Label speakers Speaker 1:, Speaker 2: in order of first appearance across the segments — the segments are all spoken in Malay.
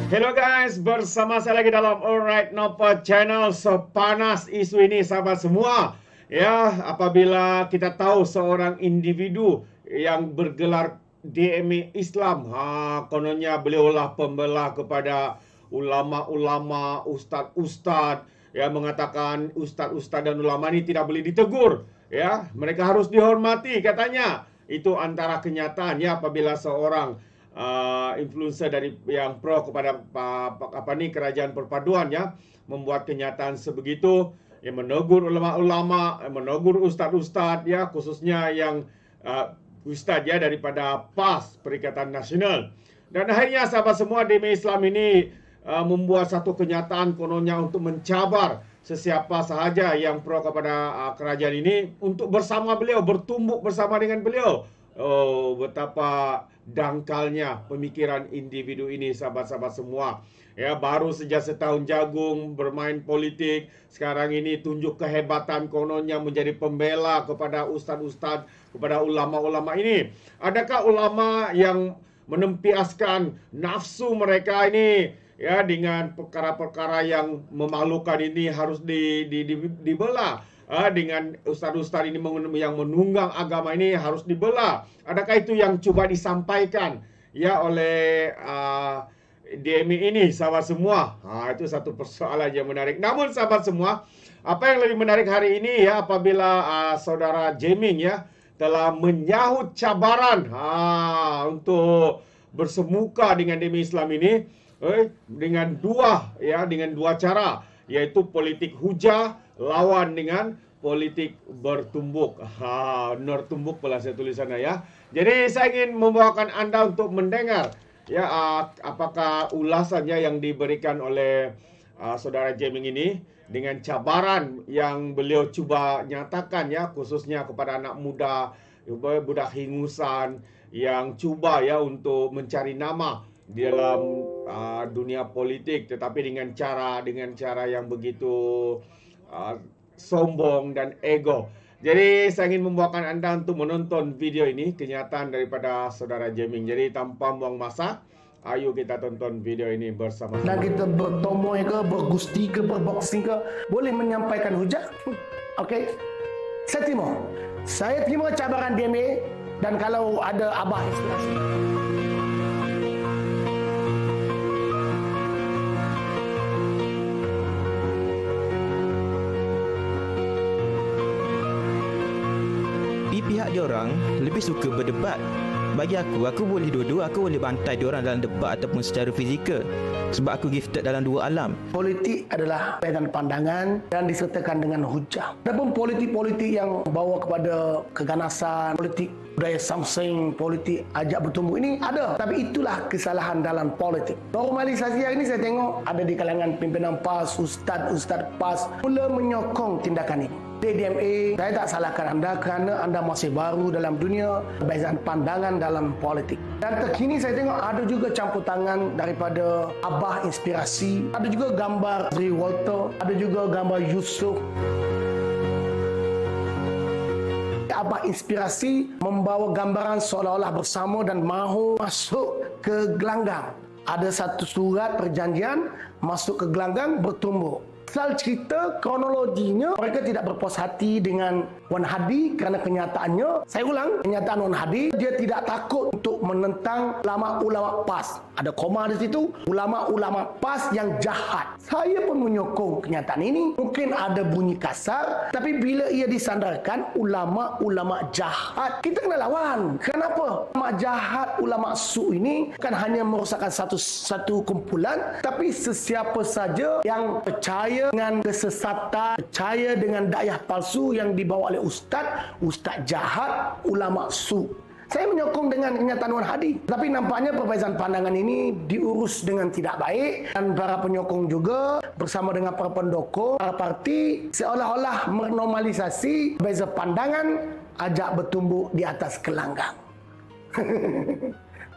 Speaker 1: Hello guys, bersama saya lagi dalam Alright Nopa Channel. Sepanas isu ini sahabat semua. Ya, apabila kita tahu seorang individu yang bergelar DMA Islam, kononnya beliaulah pembelah kepada ulama-ulama, ustaz-ustaz, yang mengatakan ustaz-ustaz dan ulama ini tidak boleh ditegur. Ya, mereka harus dihormati katanya. Itu antara kenyataan ya apabila seorang influencer dari yang pro kepada kerajaan perpaduan ya membuat kenyataan sebegitu yang menegur ulama-ulama, menegur ustaz-ustaz ya, khususnya yang ustaz ya daripada PAS, Perikatan Nasional. Dan akhirnya sahabat semua, DMA Islam ini membuat satu kenyataan kononnya untuk mencabar sesiapa sahaja yang pro kepada kerajaan ini untuk bersama beliau, bertumbuk bersama dengan beliau. Oh, betapa dangkalnya pemikiran individu ini sahabat-sahabat semua. Ya, baru sejak setahun jagung bermain politik, sekarang ini tunjuk kehebatan kononnya menjadi pembela kepada ustaz-ustaz, kepada ulama-ulama ini. Adakah ulama yang menempiaskan nafsu mereka ini ya dengan perkara-perkara yang memalukan ini harus dibela? Dengan ustaz-ustaz ini yang menunggang agama ini harus dibela. Adakah itu yang coba disampaikan ya oleh DMA ini sahabat semua? Itu satu persoalan yang menarik. Namun sahabat semua, apa yang lebih menarik hari ini ya apabila saudara Jeming ya telah menyahut cabaran untuk bersemuka dengan DMA Islam ini dengan dua cara, yaitu politik hujah lawan dengan politik bertumbuk. Nertumbuk pula saya tulis sana ya. Jadi saya ingin membawakan Anda untuk mendengar ya apakah ulasannya yang diberikan oleh saudara Jeming ini dengan cabaran yang beliau cuba nyatakan ya, khususnya kepada anak muda, budak hingusan yang cuba ya untuk mencari nama di dalam dunia politik, tetapi dengan cara yang begitu sombong dan ego. Jadi saya ingin membawakan Anda untuk menonton video ini, kenyataan daripada saudara Jeming. Jadi tanpa buang masa, ayo kita tonton video ini bersama-sama.
Speaker 2: Dan kita bertomoy ke, bergusti ke, berboxing ke, boleh menyampaikan hujah. Okey, saya terima cabaran DMA, dan kalau ada abah inspirasi.
Speaker 3: Pihak diorang lebih suka berdebat. Bagi aku boleh dua-dua, aku boleh bantai diorang dalam debat ataupun secara fizikal. Sebab aku gifted dalam dua alam.
Speaker 2: Politik adalah perbezaan pandangan dan disertakan dengan hujah. Adapun politik-politik yang bawa kepada keganasan, politik budaya samsing, politik ajak bertumbuh ini ada. Tapi itulah kesalahan dalam politik. Normalisasi hari ini saya tengok ada di kalangan pimpinan PAS, ustaz PAS mula menyokong tindakan ini. DMA, saya tak salahkan anda kerana anda masih baru dalam dunia perbezaan pandangan dalam politik. Dan terkini saya tengok ada juga campur tangan daripada abah inspirasi, ada juga gambar Sri Walter, ada juga gambar Yusuf. Abah inspirasi membawa gambaran seolah-olah bersama dan mahu masuk ke gelanggang. Ada satu surat perjanjian masuk ke gelanggang bertumbuk. Asal cerita kronologinya, mereka tidak berpuas hati dengan Wan Hadi kerana kenyataannya, saya ulang, kenyataan Wan Hadi, dia tidak takut untuk menentang ulama-ulama PAS. Ada koma di situ, ulama-ulama PAS yang jahat. Saya pun menyokong kenyataan ini. Mungkin ada bunyi kasar, tapi bila ia disandarkan ulama-ulama jahat, kita kena lawan. Kenapa? Ulama jahat, ulama su ini bukan hanya merosakkan satu kumpulan, tapi sesiapa saja yang percaya dengan kesesatan, percaya dengan dakwah palsu yang dibawa oleh ustaz jahat, ulama su. Saya menyokong dengan kenyataan Wan Hadi. Tapi nampaknya perbezaan pandangan ini diurus dengan tidak baik, dan para penyokong juga bersama dengan para pendukung, para parti seolah-olah menormalisasi perbezaan pandangan ajak bertumbuk di atas gelanggang.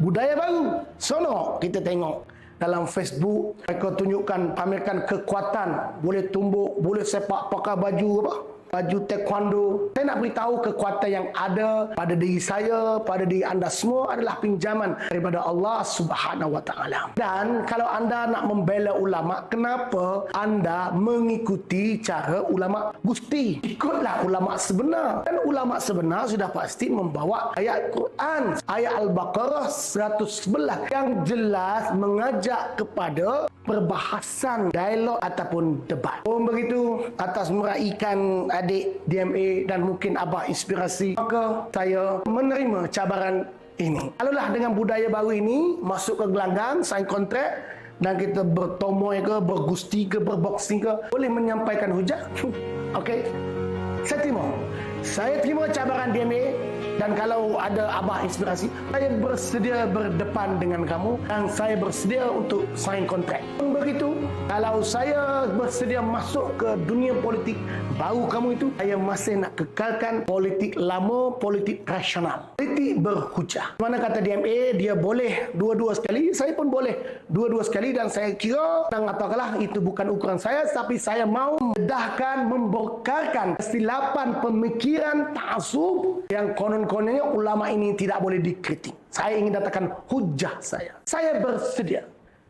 Speaker 2: Budaya baru. Sono kita tengok dalam Facebook, mereka tunjukkan, pamerkan kekuatan, boleh tumbuk, boleh sepak pakai baju apa, baju taekwondo. Saya nak beritahu kekuatan yang ada pada diri saya, pada diri anda semua adalah pinjaman daripada Allah Subhanahu Wa Taala. Dan kalau anda nak membela ulama, kenapa anda mengikuti cara ulama gusti? Ikutlah ulama sebenar. Dan ulama sebenar sudah pasti membawa ayat Quran, ayat Al-Baqarah 111 yang jelas mengajak kepada perbahasan, dialog ataupun debat. Begitu, atas meraikan adik DMA dan mungkin abah inspirasi, maka saya menerima cabaran ini. Kalaulah dengan budaya baru ini masuk ke gelanggang, sign kontrak dan kita bertomoy ke, bergusti ke, berboxing ke, boleh menyampaikan hujah. Okey, saya terima cabaran DMA. Dan kalau ada abah inspirasi, saya bersedia berdepan dengan kamu dan saya bersedia untuk sign kontrak. Begitu, kalau saya bersedia masuk ke dunia politik baru kamu itu, saya masih nak kekalkan politik lama, politik rasional, politik berhujah. Mana kata DMA, dia boleh dua-dua sekali, saya pun boleh dua-dua sekali dan saya kira, dan apakah itu bukan ukuran saya, tapi saya mau mendedahkan, membongkarkan kesilapan pemikiran ta'assub yang kononnya ulama ini tidak boleh dikritik. Saya ingin datangkan hujah saya. Saya bersedia.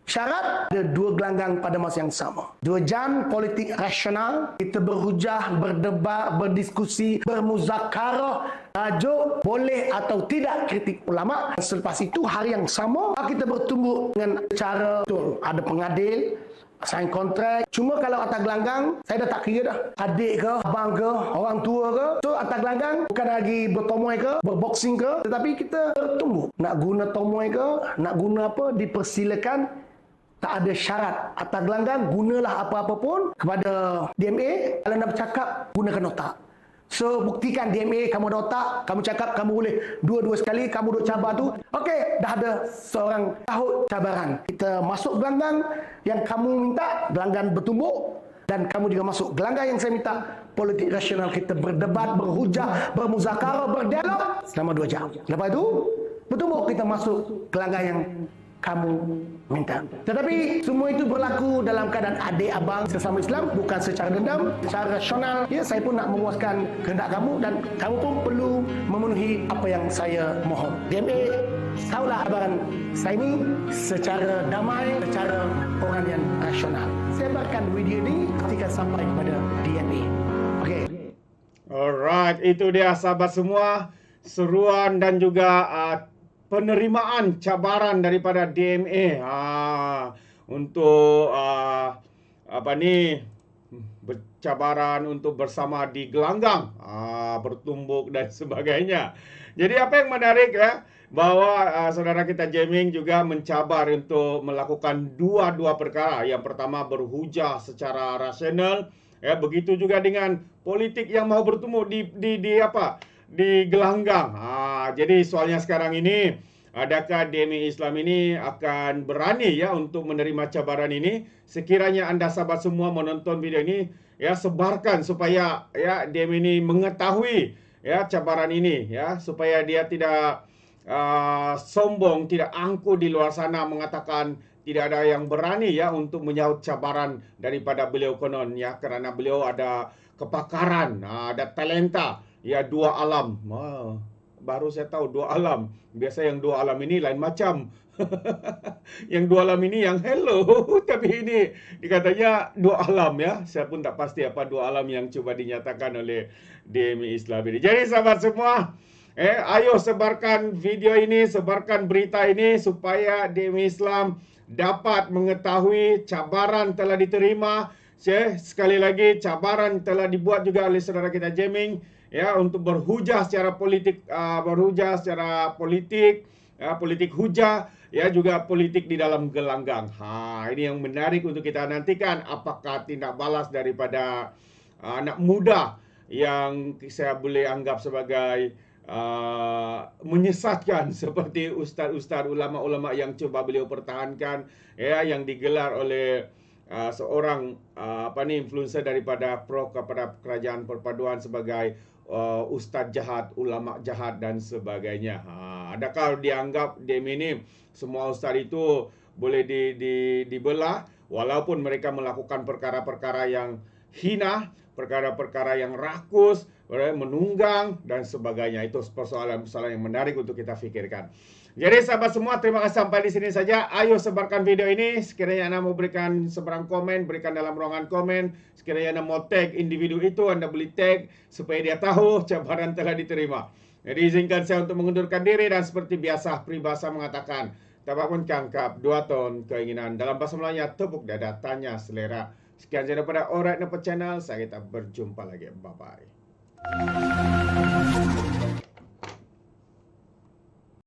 Speaker 2: Syarat ada 2 gelanggang pada masa yang sama. 2 jam politik rasional. Kita berhujah, berdebat, berdiskusi, bermuzakarah. Tajuk boleh atau tidak kritik ulama. Selepas itu hari yang sama kita bertumbuh dengan cara betul. Ada pengadil, sign kontrak. Cuma kalau atas gelanggang, saya dah tak kira dah. Adik ke, abang ke, orang tua ke. So atas gelanggang, bukan lagi bertomoy ke, berboxing ke. Tetapi kita bertumbuh. Nak guna tomoy ke, nak guna apa, dipersilakan. Tak ada syarat. Atas gelanggang, gunalah apa-apa pun. Kepada DMA, kalau nak bercakap, gunakan otak. So, buktikan DMA, kamu ada otak, kamu cakap, kamu boleh dua-dua sekali, kamu duk cabar tu. Okey, dah ada seorang tahun cabaran. Kita masuk gelanggang yang kamu minta, gelanggang bertumbuk. Dan kamu juga masuk gelanggang yang saya minta, politik rasional. Kita berdebat, berhujah, bermuzakarah, berdialog selama 2 jam. Lepas itu, bertumbuk kita masuk gelanggang yang kamu minta. Tetapi semua itu berlaku dalam keadaan adik abang sesama Islam, bukan secara dendam, secara rasional. Ya, saya pun nak memuaskan kehendak kamu dan kamu pun perlu memenuhi apa yang saya mohon. DMA, tahulah cabaran saya ini secara damai, secara orang yang rasional. Sebarkan video ini ketika sampai kepada DMA. Okey.
Speaker 1: Alright, itu dia sahabat semua, seruan dan juga penerimaan cabaran daripada DMA untuk cabaran untuk bersama di gelanggang, bertumbuk dan sebagainya. Jadi apa yang menarik ya, bahwa saudara kita Jamming juga mencabar untuk melakukan dua perkara. Yang pertama berhujah secara rasional, ya, begitu juga dengan politik yang mau bertemu di gelanggang. Jadi soalnya sekarang ini, adakah DMA Islam ini akan berani ya untuk menerima cabaran ini? Sekiranya anda sahabat semua menonton video ini, ya, sebarkan supaya ya DMA ini mengetahui ya cabaran ini, ya, supaya dia tidak sombong, tidak angkuh di luar sana mengatakan tidak ada yang berani ya untuk menyahut cabaran daripada beliau konon, ya, kerana beliau ada kepakaran, ada talenta, ya, 2 alam. Baru saya tahu 2 alam. Biasa yang 2 alam ini lain macam. Yang 2 alam ini yang hello. Tapi ini dikatanya 2 alam, ya. Saya pun tak pasti apa 2 alam yang coba dinyatakan oleh DMA Islam ini. Jadi sahabat semua, ayo sebarkan video ini, sebarkan berita ini supaya DMA Islam dapat mengetahui cabaran telah diterima. Sekali lagi, cabaran telah dibuat juga oleh saudara kita Jamming, ya, untuk berhujah secara politik, politik hujah, ya, juga politik di dalam gelanggang. Ini yang menarik untuk kita nantikan, apakah tindak balas daripada anak muda yang saya boleh anggap sebagai menyesatkan, seperti ustaz-ustaz, ulama-ulama yang coba beliau pertahankan, ya, yang digelar oleh seorang influencer daripada kepada kerajaan perpaduan sebagai ustaz jahat, ulama jahat dan sebagainya. Adakah dianggap DMA ini semua ustaz itu boleh dibelah walaupun mereka melakukan perkara-perkara yang hina, perkara-perkara yang rakus, menunggang dan sebagainya. Itu persoalan-persoalan yang menarik untuk kita fikirkan. Jadi sahabat semua, terima kasih sampai di sini saja. Ayo sebarkan video ini. Sekiranya Anda mau berikan seberang komen, berikan dalam ruangan komen. Sekiranya Anda mau tag individu itu, Anda boleh tag supaya dia tahu cabaran telah diterima. Jadi izinkan saya untuk mengundurkan diri dan seperti biasa peribahasa mengatakan, tapak pun cangkap, 2 ton keinginan. Dalam bahasa Melayunya, tepuk dada, tanya selera. Sekian saja daripada Alright Nampak Channel. Saya kita berjumpa lagi. Bye-bye.